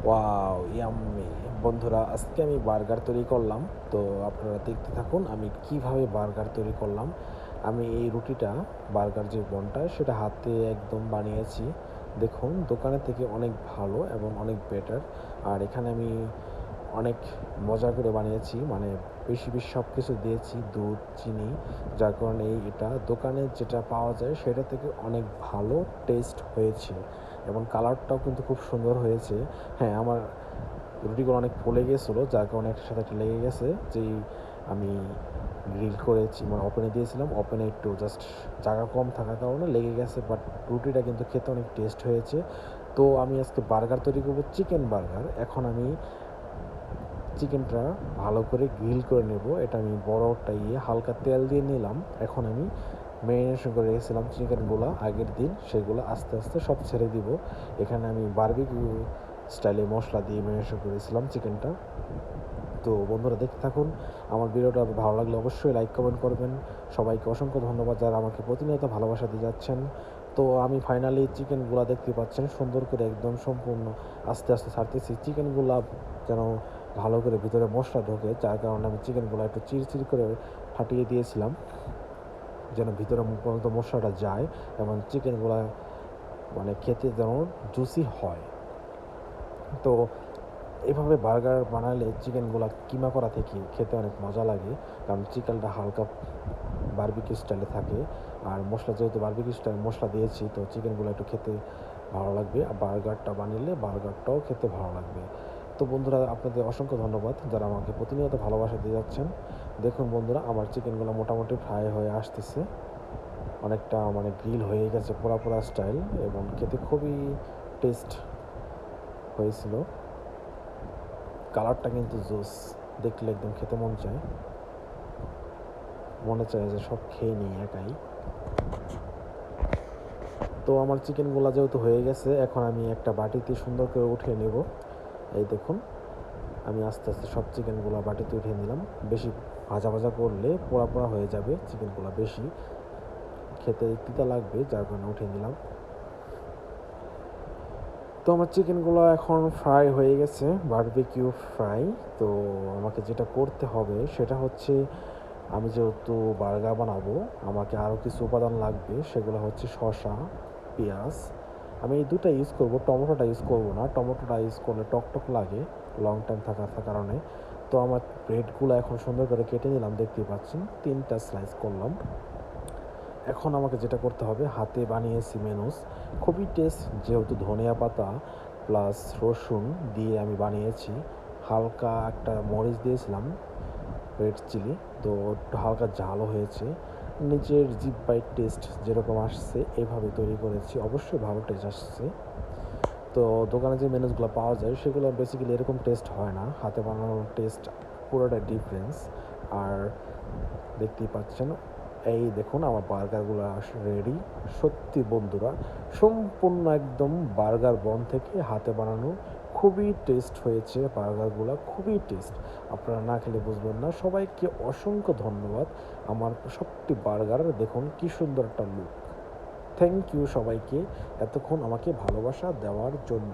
Wow! Yummy! বন্ধুরা, আজকে আমি বার্গার তৈরি করলাম। তো আপনারা দেখতে থাকুন আমি কিভাবে বার্গার তৈরি করলাম। আমি এই রুটিটা, বার্গার যে বনটা সেটা হাতে একদম বানিয়েছি। দেখুন দোকানের থেকে অনেক ভালো এবং অনেক বেটার। আর এখানে আমি অনেক মজা করে বানিয়েছি। মানে বেশি সব কিছু দিয়েছি, দুধ, চিনি। যার কারণে এটা দোকানে যেটা পাওয়া যায় সেটা থেকে অনেক ভালো টেস্ট হয়েছে এবং কালারটাও কিন্তু খুব সুন্দর হয়েছে। হ্যাঁ, আমার রুটিগুলো অনেক ফুলে গিয়েছিলো, যার কারণে একটার সাথে একটা লেগে গেছে। যেই আমি গ্রিল করেছি, মানে ওভেনে দিয়েছিলাম, ওভেনে একটু জাস্ট জায়গা কম থাকার কারণে লেগে গেছে। বাট রুটিটা কিন্তু খেতে অনেক টেস্ট হয়েছে। তো আমি আজকে বার্গার তৈরি করবো, চিকেন বার্গার। এখন আমি চিকেনটা ভালো করে গ্রিল করে নেব। এটা আমি বড় একটা হালকা তেল দিয়ে নিলাম। এখন আমি ম্যারিনেশন করে রেখেছিলাম চিকেনগুলো আগের দিন, সেগুলো আস্তে আস্তে সব ছেড়ে দিব। এখানে আমি বারবিকিউ স্টাইলে মশলা দিয়ে ম্যারিনেশন করেছিলাম চিকেনটা। তো বন্ধুরা দেখতে থাকুন। আমার ভিডিওটা ভালো লাগলে অবশ্যই লাইক কমেন্ট করবেন। সবাইকে অসংখ্য ধন্যবাদ যারা আমাকে প্রতিনিয়ত ভালোবাসা দিয়ে যাচ্ছেন। তো আমি ফাইনালি চিকেনগুলা দেখতে পাচ্ছেন সুন্দর করে একদম সম্পূর্ণ আস্তে আস্তে ছাড়তেছি। চিকেনগুলা যেন ভালো করে ভিতরে মশলা ঢোকে, যার কারণে আমি চিকেনগুলো একটু চিরচির করে ফাটিয়ে দিয়েছিলাম, যেন ভিতরে পর্যন্ত মশলাটা যায় এবং চিকেনগুলা মানে খেতে যেন জুসি হয়। তো এভাবে বার্গার বানালে চিকেনগুলো কিমা করা থেকে খেতে অনেক মজা লাগে, কারণ চিকেনটা হালকা বারবিকিউ স্টাইলে থাকে। আর মশলা যেহেতু বারবিকিউ স্টাইল মশলা দিয়েছি, তো চিকেনগুলো একটু খেতে ভালো লাগবে। আর বার্গারটা বানালে বার্গারটাও খেতে ভালো লাগবে। তো বন্ধুরা, আপনাদের অসংখ্য ধন্যবাদ যারা আমাকে প্রতিনিয়ত ভালোবাসা দিয়ে যাচ্ছেন। দেখুন বন্ধুরা, আমার চিকেনগুলো মোটামুটি ফ্রাই হয়ে আসতেছে, অনেকটা মানে গ্রিল হয়ে গেছে পোড়া পোড়া স্টাইল, এবং খেতে খুবই টেস্ট হয়েছিল। কালারটা কিন্তু জোস, দেখলে একদম খেতে মনে চায় যে সব খেয়ে নিই একাই। তো আমার চিকেনগুলো যেহেতু হয়ে গেছে, এখন আমি একটা বাটিতে সুন্দর করে উঠিয়ে নেব। এই দেখুন, আমি আস্তে আস্তে সব চিকেনগুলো বাটিতে উঠিয়ে নিলাম। বেশি ভাজা ভাজা করলে পোড়া পোড়া হয়ে যাবে, চিকেনগুলো বেশি খেতে তিতা লাগবে, যার কারণে উঠিয়ে নিলাম। তো আমার চিকেনগুলো এখন ফ্রাই হয়ে গেছে, বারবিকিউ ফ্রাই। তো আমাকে যেটা করতে হবে সেটা হচ্ছে, আমি যেহেতু বার্গার বানাবো, আমাকে আরও কিছু উপাদান লাগবে। সেগুলো হচ্ছে শসা, পেঁয়াজ। আমি এই দুটা ইউজ করব, টমেটোটা ইউজ করব না। টমেটোটা ইউজ করলে টক লাগে লং টাইম থাকার কারণে। তো আমার ব্রেডগুলো এখন সুন্দর করে কেটে নিলাম, দেখতেই পাচ্ছেন 3টা স্লাইস করলাম। এখন আমাকে যেটা করতে হবে, হাতে বানিয়েছি মেনুস, খুবই টেস্ট, যেহেতু ধনিয়া পাতা প্লাস রসুন দিয়ে আমি বানিয়েছি। হালকা একটা মরিচ দিয়েছিলাম, রেড চিলি। তো একটু হালকা ঝালও হয়েছে। নিজের জিভ বাইট টেস্ট যেরকম আসছে এভাবে তৈরি করেছি, অবশ্যই ভালো টেস্ট আসছে। তো দোকানে যে মেনুসগুলো পাওয়া যায় সেগুলো বেসিক্যালি এরকম টেস্ট হয় না, হাতে বানানোর টেস্ট পুরোটা ডিফারেন্স। আর দেখতেই পাচ্ছেন, এই দেখুন আমার বার্গারগুলো রেডি। সত্যি বন্ধুরা, সম্পূর্ণ একদম বার্গার বন থেকে হাতে বানানো, খুবই টেস্ট হয়েছে বার্গারগুলো, খুবই টেস্ট। আপনারা না খেলে বুঝবেন না। সবাইকে অসংখ্য ধন্যবাদ। আমার সবটি বার্গার দেখুন কি সুন্দর একটা লুক। থ্যাংক ইউ সবাইকে এতক্ষণ আমাকে ভালোবাসা দেওয়ার জন্য।